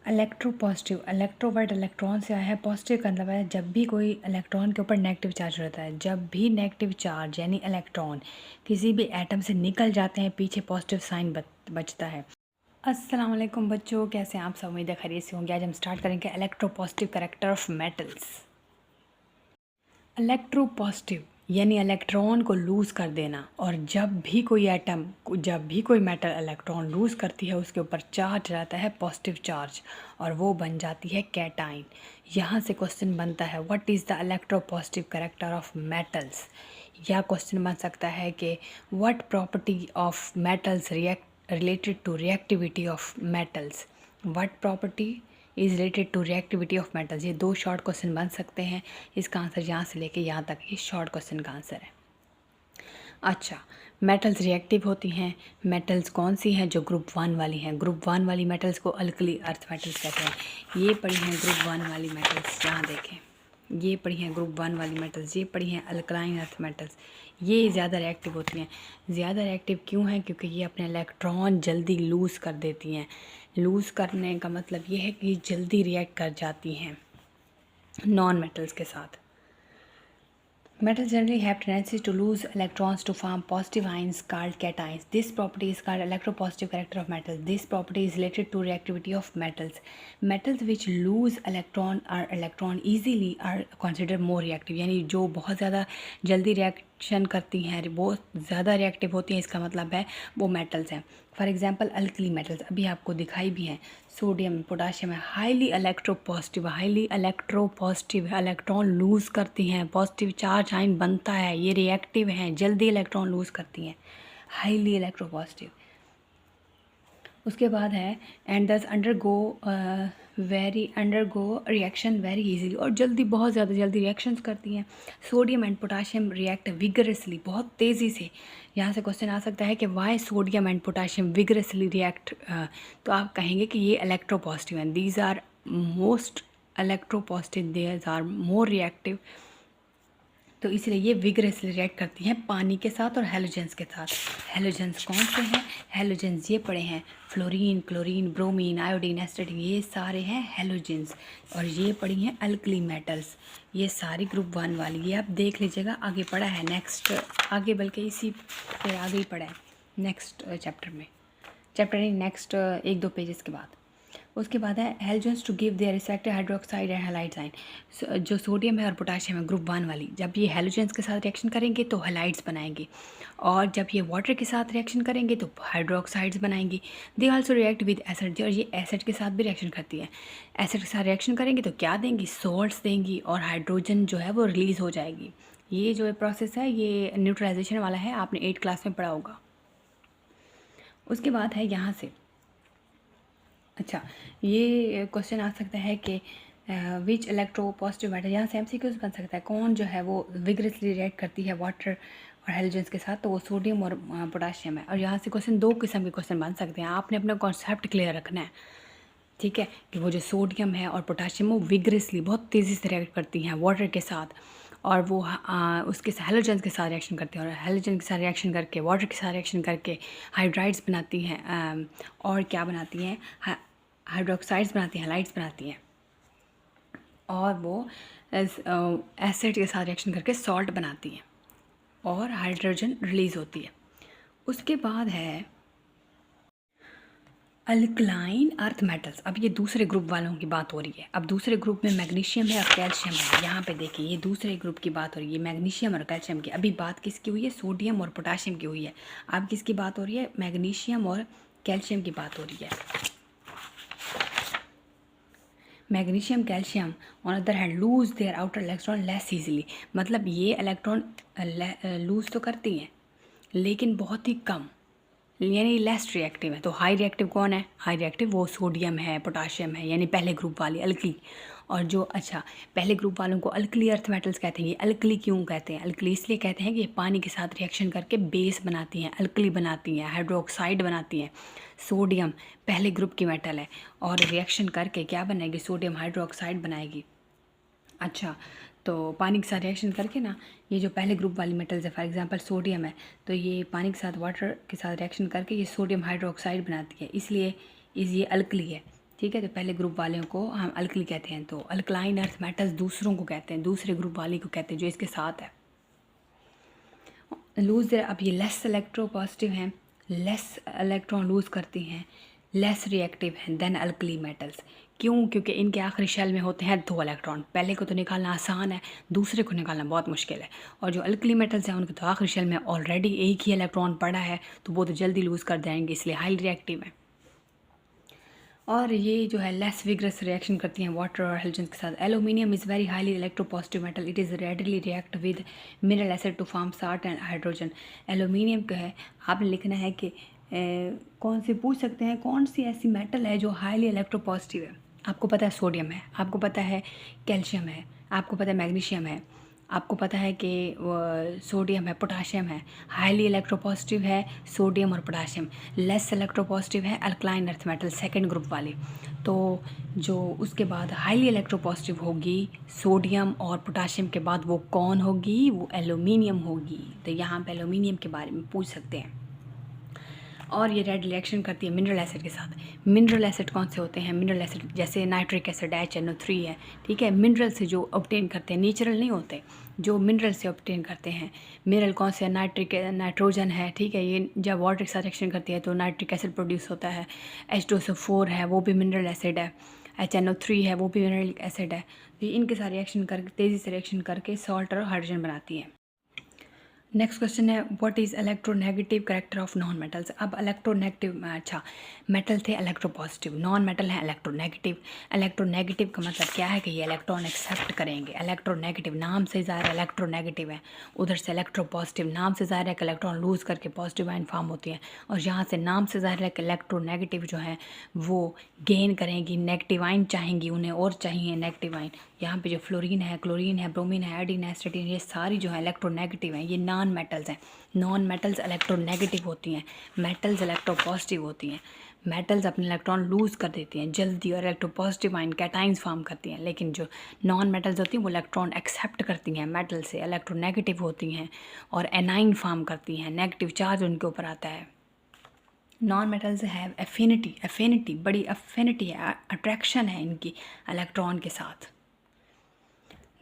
Electropositive, इलेक्ट्रोवर्ड electron से आया है, पॉजिटिव का मतलब है जब भी कोई इलेक्ट्रॉन के ऊपर नेगेटिव चार्ज रहता है, जब भी नेगेटिव चार्ज यानी इलेक्ट्रॉन किसी भी एटम से निकल जाते हैं पीछे पॉजिटिव साइन बचता है। अस्सलाम वालेकुम बच्चों, कैसे हैं आप सब? उम्मीद है खैरियत से होंगे। आज हम स्टार्ट करेंगे electropositive character of metals. Electropositive यानी इलेक्ट्रॉन को लूज़ कर देना, और जब भी कोई मेटल इलेक्ट्रॉन लूज़ करती है उसके ऊपर चार्ज रहता है पॉजिटिव चार्ज, और वो बन जाती है कैटाइन। यहाँ से क्वेश्चन बनता है what is the electropositive character of metals, या क्वेश्चन बन सकता है कि what property of metals related to reactivity of metals, what property is related to reactivity of metals. ये दो शॉर्ट क्वेश्चन बन सकते हैं। इसका आंसर यहाँ से लेके यहाँ तक ये शॉर्ट क्वेश्चन का आंसर है। अच्छा, मेटल्स रिएक्टिव होती हैं। मेटल्स कौन सी हैं? जो ग्रुप 1 वाली हैं। ग्रुप 1 वाली मेटल्स को अल्कली अर्थ मेटल्स कहते हैं। ये पड़ी हैं ग्रुप 1 वाली मेटल्स, यहाँ देखें, ये पड़ी हैं ग्रुप 1 वाली मेटल्स, ये पड़ी हैं अल्कलाइन अर्थ मेटल्स। ये ज़्यादा रिएक्टिव होती हैं। ज़्यादा रिएक्टिव क्यों हैं? क्योंकि ये अपने इलेक्ट्रॉन जल्दी लूज़ कर देती हैं। लूज़ करने का मतलब ये है कि जल्दी रिएक्ट कर जाती हैं नॉन मेटल्स के साथ। Metals generally have tendency to lose electrons to form positive ions called cations. This property is called electropositive character of metals. This property is related to reactivity of metals. Metals which lose electron easily are considered more reactive. यानी जो बहुत ज़्यादा जल्दी reaction करती हैं, बहुत ज़्यादा reactive होती हैं, इसका मतलब है वो मेटल्स हैं। फॉर एग्जांपल अल्कली मेटल्स अभी आपको दिखाई भी हैं, सोडियम पोटाशियम है, हाईली इलेक्ट्रोपॉजिटिव है, इलेक्ट्रॉन लूज़ करती हैं, पॉजिटिव चार्ज आयन बनता है, ये रिएक्टिव हैं, जल्दी इलेक्ट्रॉन लूज़ करती हैं, हाईली इलेक्ट्रोपॉजिटिव। उसके बाद है एंड दस अंडरगो रिएक्शन वेरी इजीली, और जल्दी, बहुत ज़्यादा जल्दी रिएक्शंस करती हैं। Sodium and potassium react vigorously, बहुत तेज़ी से। यहाँ से क्वेश्चन आ सकता है कि why sodium and potassium vigorously react, तो आप कहेंगे कि ये इलेक्ट्रोपॉजिटिव हैं, these are most electropositive, these are more reactive, तो इसलिए ये विगरसली रिएक्ट करती हैं पानी के साथ और हेलोजेंस के साथ। हेलोजेंस कौन से हैं? हेलोजेंस ये पड़े हैं फ्लोरीन, क्लोरीन, ब्रोमीन, आयोडीन, एस्टेटिन, ये सारे हैं हेलोजेंस। और ये पड़ी हैं अल्कली मेटल्स, ये सारी ग्रुप 1 वाली। ये आप देख लीजिएगा, आगे पड़ा है नेक्स्ट, आगे बल्कि इसी पे आगे ही पड़ा है नेक्स्ट चैप्टर में, चैप्टर नहीं, नेक्स्ट 1-2 पेजेस के बाद। उसके बाद है halogens to give their respective hydroxide and halide sign. जो सोडियम है और पोटाशियम है ग्रुप 1 वाली, जब ये हेलोजेंस के साथ रिएक्शन करेंगे तो हैलाइड्स बनाएंगे, और जब ये वाटर के साथ रिएक्शन करेंगे तो हाइड्रोक्साइड्स बनाएंगी। They also react with acid, और ये एसिड के साथ भी रिएक्शन करती है। एसिड के साथ रिएक्शन करेंगे तो क्या देंगी? सोल्ट्स देंगी, और हाइड्रोजन जो है वो रिलीज़ हो जाएगी। ये जो प्रोसेस है ये न्यूट्रलाइजेशन वाला है, आपने 8th क्लास में पढ़ा होगा। उसके बाद है यहाँ से, अच्छा, ये क्वेश्चन आ सकता है कि विच इलेक्ट्रोपॉजिटिव मेटल, यहाँ से एमसीक्यूज बन सकता है, कौन जो है वो विगरसली रिएक्ट करती है वाटर और हेलोजेंस के साथ, तो वो सोडियम और पोटाशियम है। और यहाँ से क्वेश्चन 2 किस्म के क्वेश्चन बन सकते हैं, आपने अपना कॉन्सेप्ट क्लियर रखना है, ठीक है, कि वो जो सोडियम है और पोटाशियम वो विगरसली, बहुत तेज़ी से रिएक्ट करती हैं वाटर के साथ, और वो उसके हेलोजेंस के साथ रिएक्शन करती हैं, और हेलोजन के साथ रिएक्शन करके, वाटर के साथ रिएक्शन करके हाइड्राइड्स बनाती हैं, और क्या बनाती हैं? हाइड्रोक्साइड्स बनाती हैं, हैलाइड्स बनाती हैं, और वो एसिड के साथ रिएक्शन करके सॉल्ट बनाती हैं, और हाइड्रोजन रिलीज़ होती है। उसके बाद है अल्कलाइन अर्थ मेटल्स। अब ये दूसरे ग्रुप वालों की बात हो रही है। अब दूसरे ग्रुप में मैग्नीशियम है और कैल्शियम है। यहाँ पे देखिए, ये दूसरे ग्रुप की बात हो रही है, मैग्नीशियम और कैल्शियम की। अभी बात किसकी हुई है? सोडियम और पोटाशियम की हुई है। अब किसकी बात हो रही है? मैग्नीशियम और कैल्शियम की बात हो रही है। Magnesium, calcium on other hand lose their outer electron less easily, मतलब ये इलेक्ट्रॉन लूज तो करती हैं लेकिन बहुत ही कम, यानी लेस रिएक्टिव है। तो हाई रिएक्टिव कौन है? हाई रिएक्टिव वो सोडियम है, पोटाशियम है, यानी पहले ग्रुप वाली अल्कली। और जो, अच्छा, पहले ग्रुप वालों को अल्कली अर्थ मेटल्स कहते हैं। ये अल्कली क्यों कहते हैं? अल्कली इसलिए कहते हैं कि ये पानी के साथ रिएक्शन करके बेस बनाती हैं, अल्कली बनाती हैं, हाइड्रोक्साइड बनाती हैं। सोडियम पहले ग्रुप की मेटल है, और रिएक्शन करके क्या बनाएगी? सोडियम हाइड्रोक्साइड बनाएगी। अच्छा, तो पानी के साथ रिएक्शन करके ना, ये जो पहले ग्रुप वाली मेटल्स है, फॉर एग्जांपल सोडियम है, तो ये पानी के साथ, वाटर के साथ रिएक्शन करके ये सोडियम हाइड्रोक्साइड बनाती है, इसलिए ये अल्कली है, ठीक है। तो पहले ग्रुप वालों को हम अल्कली कहते हैं, तो अल्कलाइन अर्थ मेटल्स दूसरों को कहते हैं, दूसरे ग्रुप वाले को कहते हैं जो इसके साथ है। लूज देयर, अब ये लेस इलेक्ट्रोपॉजिटिव हैं, लेस इलेक्ट्रॉन लूज़ करती हैं, लेस रिएक्टिव हैं देन अल्कली मेटल्स। क्यों? क्योंकि इनके आखिरी शेल में होते हैं 2 इलेक्ट्रॉन। पहले को तो निकालना आसान है, दूसरे को निकालना बहुत मुश्किल है। और जो अल्कली मेटल्स हैं उनके तो आखिरी शेल में ऑलरेडी एक ही इलेक्ट्रॉन पड़ा है, तो वो तो जल्दी लूज़ कर जाएंगे, इसलिए हाईली रिएक्टिव है। और ये जो है लेस विग्रस रिएक्शन करती हैं वाटर और हाइड्रोजन के साथ। Aluminium is very highly electropositive metal, it is readily react with mineral acid to form salt and hydrogen. Aluminium का है, आपने लिखना है कि कौन से पूछ सकते हैं कौन सी ऐसी मेटल है जो हाईली इलेक्ट्रोपॉजिटिव है। आपको पता है सोडियम है, आपको पता है कैल्शियम है, आपको पता है मैग्नीशियम है, आपको पता है कि सोडियम है, पोटाशियम है। हाईली इलेक्ट्रोपॉजिटिव है सोडियम और पोटाशियम, लेस इलेक्ट्रोपॉजिटिव है alkaline earth metal second group वाले। तो जो उसके बाद हाईली इलेक्ट्रोपॉजिटिव होगी सोडियम और पोटाशियम के बाद वो कौन होगी? वो एल्यूमिनियम होगी। तो यहाँ पे एल्यूमिनियम के बारे में पूछ सकते हैं। और ये रेड रिएक्शन करती है मिनरल एसिड के साथ। मिनरल एसिड कौन से होते हैं? मिनरल एसिड जैसे नाइट्रिक एसिड HNO3 है, ठीक है। मिनरल से जो ऑब्टेन करते हैं, नेचुरल नहीं होते, जो मिनरल से ऑब्टेन करते हैं। मिनरल कौन से? नाइट्रोजन है, ठीक है। ये जब वाटर के साथ रिएक्शन करती है तो नाइट्रिक एसिड प्रोड्यूस होता है। H2SO4 है, वो भी मिनरल एसिड है। HNO3 है, वो भी मिनरल एसिड है। तो इनके साथ रिएक्शन करके तेज़ी से रिएक्शन करके सॉल्ट और हाइड्रोजन बनाती है। नेक्स्ट क्वेश्चन है what is electronegative character of non metals. अब इलेक्ट्रोनेगेटिव, अच्छा मेटल थे इलेक्ट्रोपॉजिटिव, नॉन मेटल है इलेक्ट्रोनेगेटिव। इलेक्ट्रोनेगेटिव का मतलब क्या है कि ये इलेक्ट्रॉन एक्सेप्ट करेंगे। इलेक्ट्रोनेगेटिव नाम से ज़ाहिर इलेक्ट्रोनेगेटिव है, उधर से इलेक्ट्रोपॉजिटिव नाम से ज़ाहिर है कि इलेक्ट्रॉन लूज़ करके पॉजिटिव आयन फॉर्म होती है, और यहाँ से नाम से ज़ाहिर है कि इलेक्ट्रोनेगेटिव जो है वो गेन करेंगी, नेगेटिव आयन चाहेंगी, उन्हें और चाहिए नेगेटिव आयन। यहाँ पे जो फ्लोरीन है, क्लोरीन है, ब्रोमीन है, आयोडीन है, एस्टेटिन, ये सारी जो है इलेक्ट्रोनेगेटिव हैं, ये नॉन मेटल्स हैं। नॉन मेटल्स इलेक्ट्रोनेगेटिव होती हैं, मेटल्स इलेक्ट्रोपॉजिटिव होती हैं। मेटल्स अपने इलेक्ट्रॉन लूज़ कर देती हैं जल्दी और इलेक्ट्रोपॉजिटिव आयन कैटाइंस फॉर्म करती हैं, लेकिन जो नॉन मेटल्स होती हैं वो इलेक्ट्रॉन एक्सेप्ट करती हैं मेटल से, इलेक्ट्रोनेगेटिव होती हैं और एनाइन फॉर्म करती हैं, नेगेटिव चार्ज उनके ऊपर आता है। नॉन मेटल्स हैव एफिनिटी, बड़ी एफिनिटी है, अट्रैक्शन है इनकी इलेक्ट्रॉन के साथ।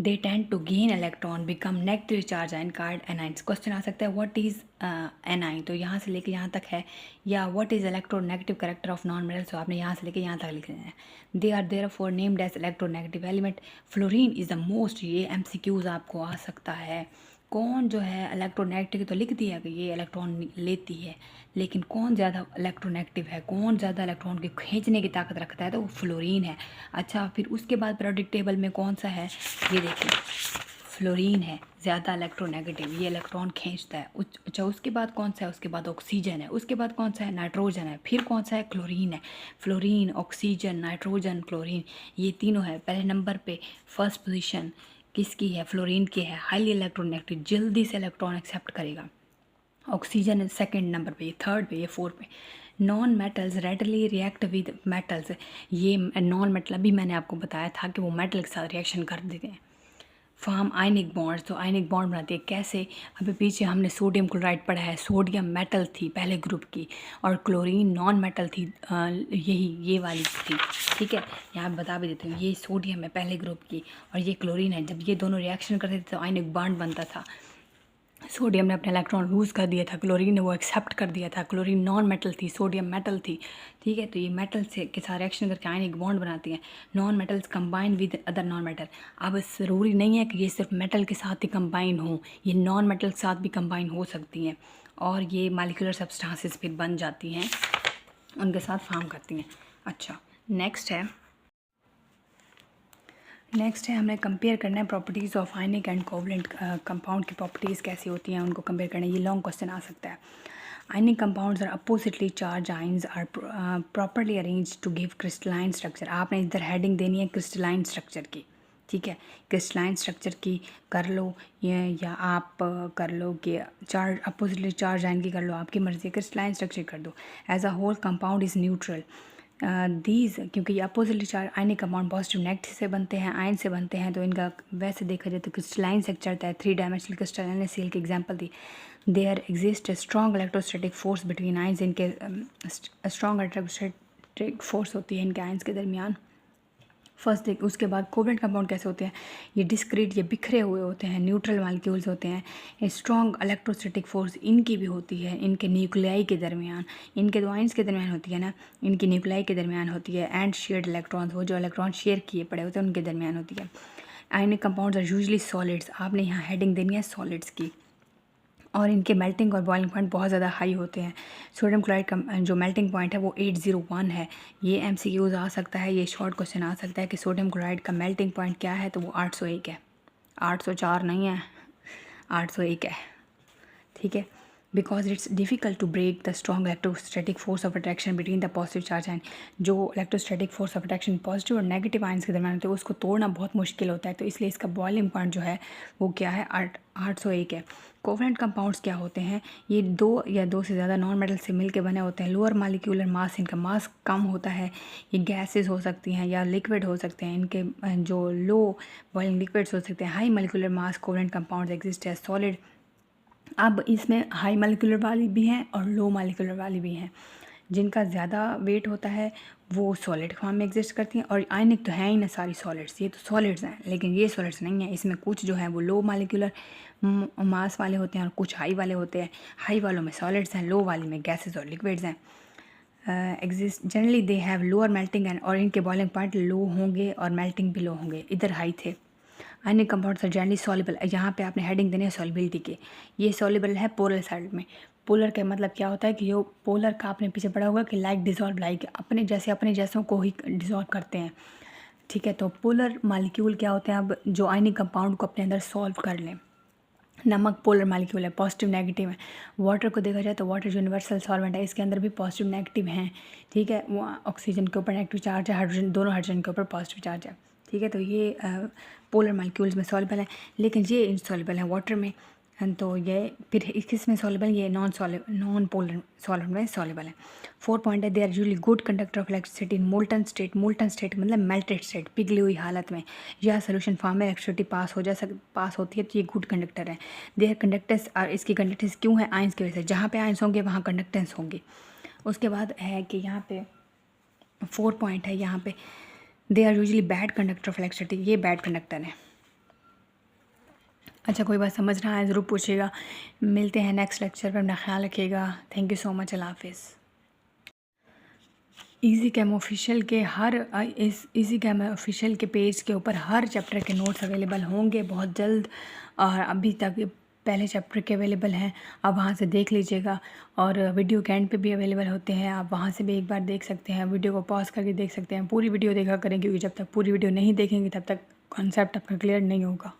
They tend to gain electron become negative charge ion called anions. Question आ सकता है व्हाट इज़ एनाइन, तो यहाँ से लेके यहाँ तक है, या what is electronegative character of non metals, तो आपने यहाँ से लेके यहाँ तक लिख लेना है। They are therefore named as electronegative element. Fluorine is the most, ये MCQs आपको आ सकता है। कौन जो है इलेक्ट्रोनेगेटिव तो लिख दिया कि ये इलेक्ट्रॉन लेती है, लेकिन कौन ज़्यादा इलेक्ट्रोनेगेटिव है, कौन ज़्यादा इलेक्ट्रॉन की खींचने की ताकत रखता है, तो वो फ्लोरीन है। अच्छा, फिर उसके बाद पीरियोडिक टेबल में कौन सा है? ये देखिए फ्लोरीन है ज़्यादा इलेक्ट्रोनेगेटिव, ये इलेक्ट्रॉन खींचता है। अच्छा, उसके बाद कौन सा है? उसके बाद ऑक्सीजन है, उसके बाद कौन सा है? नाइट्रोजन है, फिर कौन सा है? क्लोरीन है। फ्लोरीन, ऑक्सीजन, नाइट्रोजन, क्लोरीन, ये तीनों है। पहले नंबर पे फर्स्ट पोजीशन किसकी है? फ्लोरीन की है, हाईली इलेक्ट्रोनेगेटिव, जल्दी से इलेक्ट्रॉन एक्सेप्ट करेगा। ऑक्सीजन सेकंड नंबर पे, ये थर्ड पे, ये फोर्थ पे। Non metals readily react with metals, ये नॉन मेटल अभी मैंने आपको बताया था कि वो मेटल के साथ रिएक्शन कर देते हैं, फॉर्म आयनिक बॉन्ड्स, तो आयनिक बॉन्ड बनाती है। कैसे? अभी पीछे हमने सोडियम क्लोराइड पढ़ा है, सोडियम मेटल थी पहले ग्रुप की, और क्लोरीन नॉन मेटल थी, यही ये वाली थी, ठीक है। यहाँ बता भी देती हूँ, ये सोडियम है पहले ग्रुप की और ये क्लोरीन है। जब ये दोनों रिएक्शन करते थे तो आयनिक बॉन्ड बनता था। सोडियम ने अपना इलेक्ट्रॉन लूज़ कर दिया था, क्लोरीन ने वो एक्सेप्ट कर दिया था। क्लोरीन नॉन मेटल थी, सोडियम मेटल थी, ठीक है। तो ये मेटल से के साथ रिएक्शन करके आयनिक बॉन्ड बनाती हैं। Non metals combine with other non metal, अब ज़रूरी नहीं है कि ये सिर्फ मेटल के साथ ही कंबाइन हो, ये नॉन मेटल के साथ भी कंबाइन हो सकती हैं, और ये मालिकुलर सब्सटेंसेस फिर बन जाती हैं, उनके साथ फॉर्म करती हैं। अच्छा, नेक्स्ट है हमें कंपेयर करना है properties of ionic and covalent compound की प्रॉपर्टीज़ कैसी होती हैं, उनको कंपेयर करना है। ये लॉन्ग क्वेश्चन आ सकता है। Ionic compounds are oppositely charge ions are properly arrange to give crystalline structure. आपने इधर हेडिंग देनी है क्रिस्टलाइन स्ट्रक्चर की, ठीक है। क्रिस्टलाइन स्ट्रक्चर की कर लो या आप कर लो कि चार्ज अपोजिटली चार्ज आयन की कर लो, आपकी मर्ज़ी। क्रिस्टलाइन स्ट्रक्चर कर दो। As a whole compound is neutral these, क्योंकि ये oppositely charge ionic compound positive negative से बनते हैं, आयन से बनते हैं, तो इनका वैसे देखा जाए तो क्रिस्टलाइन स्ट्रक्चर है। 3 डायमेंशनल क्रिस्टलाइन सेल की एग्जांपल दी। There exist strong electrostatic force between ions, इनके स्ट्रॉन्ग इलेक्ट्रोस्टैटिक फोर्स होती है इनके आयंस के दरमियान। फर्स्ट देख, उसके बाद कोवेलेंट कंपाउंड कैसे होते हैं, ये डिस्क्रीट, ये बिखरे हुए होते हैं, न्यूट्रल मॉलिक्यूल्स होते हैं। ये स्ट्रॉन्ग इलेक्ट्रोस्टैटिक फोर्स इनकी भी होती है इनके न्यूक्लियाई के दरमियान, इनके दो आयंस के दरमियान होती है ना, इनकी न्यूक्लियाई के दरमियान होती है। एंड शेयर्ड इलेक्ट्रॉन्स, वो जो इलेक्ट्रॉन शेयर किए पड़े होते हैं उनके दरमियान होती है। Ionic compounds are usually solids, आपने यहाँ हेडिंग देनी है सॉलिड्स की, और इनके मेल्टिंग और बॉइलिंग पॉइंट बहुत ज़्यादा हाई होते हैं। सोडियम क्लोराइड का जो मेल्टिंग पॉइंट है वो 801 है। ये एमसीक्यूज आ सकता है, ये शॉर्ट क्वेश्चन आ सकता है कि सोडियम क्लोराइड का मेल्टिंग पॉइंट क्या है, तो वो 801 है, 804 नहीं है, 801 है, ठीक है। Because it's difficult to break the strong electrostatic force of attraction between the positive charge ion, जो electrostatic force of attraction positive और नेगेटिव आयंस के दरमियान होते हैं उसको तोड़ना बहुत मुश्किल होता है, तो इसलिए इसका बॉइलिंग पॉइंट जो है वो क्या है, 801 है। कोवेलेंट कंपाउंड्स क्या होते हैं, ये दो या दो से ज़्यादा नॉन मेटल से मिलकर बने होते हैं। लोअर मालिक्यूलर मास, इनका मास कम होता है, ये गैसेस हो सकती हैं या लिक्विड हो सकते हैं, इनके जो लो बॉइलिंग लिक्विड्स हो सकते हैं। High molecular mass covalent compounds exist है सॉलिड। अब इसमें हाई मालिक्यूलर वाली भी हैं और लो मालिक्यूलर वाली भी हैं। जिनका ज़्यादा वेट होता है वो सॉलिड फॉर्म में एग्जिस्ट करती हैं, और आयनिक तो है ही ना सारी सॉलिड्स, ये तो सॉलिड्स हैं, लेकिन ये सॉलिड्स नहीं हैं। इसमें कुछ जो है वो लो मालिक्यूलर मास वाले होते हैं और कुछ हाई वाले होते हैं। हाई वालों में सॉलिड्स हैं, लो वाली में गैसेस और लिक्विड्स हैं। Exist generally they have lower melting and, और इनके बॉइलिंग पॉइंट लो होंगे और मेल्टिंग भी लो होंगे, इधर हाई थे। Ionic compounds are generally soluble, यहाँ पे आपने हेडिंग देनी है सॉल्युबिलिटी के। ये सॉल्युबल है पोलर साइड में। पोलर का मतलब क्या होता है कि ये पोलर का आपने पीछे पढ़ा होगा कि लाइक डिजॉल्व, लाइक अपने जैसों को ही डिजॉल्व करते हैं, ठीक है। तो पोलर मालिक्यूल क्या होते हैं, अब जो आयनिक कंपाउंड को अपने अंदर सॉल्व कर लें। नमक पोलर मालिक्यूल है, पॉजिटिव नेगेटिव है। वाटर को देखा जाए तो वाटर यूनिवर्सल सॉल्वेंट है, इसके अंदर भी पॉजिटिव नेगेटिव हैं, ठीक है। वो ऑक्सीजन के ऊपर नेगेटिव चार्ज है, हाइड्रोजन, दोनों हाइड्रोजन के ऊपर पॉजिटिव चार्ज है, ठीक है। तो ये पोलर मालिक्यूल्स में सॉल्युबल है, लेकिन ये इनसॉल्युबल है वाटर में। तो ये फिर किस में सॉल्युबल, ये नॉन पोलर सॉल्वेंट में सॉल्युबल है। 4 पॉइंट है, they are usually good conductor of electricity in molten state. Molten state मतलब मेल्टेड स्टेट, पिघली हुई हालत में या सोल्यूशन फॉर्म में इलेक्ट्रिसिटी पास होती है, तो ये गुड कंडक्टर है। देयर कंडक्टेंस, और इसकी कंडक्टेंस क्यों है, आयंस की वजह से। जहाँ पे आयंस होंगे वहाँ कंडक्टेंस होंगी। उसके बाद है कि यहाँ पे 4 पॉइंट है, यहाँ पे they are usually bad conductor of electricity, ये बैड कंडक्टर है। अच्छा, कोई बात समझ रहा है ज़रूर पूछिएगा। मिलते हैं नेक्स्ट लेक्चर पर, अपना ख्याल रखिएगा। थैंक यू सो मच, अल्लाह हाफिज़। इजी कैम ऑफिशियल के इस इजी कैम ऑफिशियल के पेज के ऊपर हर चैप्टर के नोट्स अवेलेबल होंगे बहुत जल्द, और अभी तक पहले चैप्टर के अवेलेबल हैं, आप वहाँ से देख लीजिएगा। और वीडियो के एंड पे भी अवेलेबल होते हैं, आप वहाँ से भी एक बार देख सकते हैं, वीडियो को पॉज करके देख सकते हैं। पूरी वीडियो देखा करें, क्योंकि जब तक पूरी वीडियो नहीं देखेंगे तब तक कॉन्सेप्ट आपका क्लियर नहीं होगा।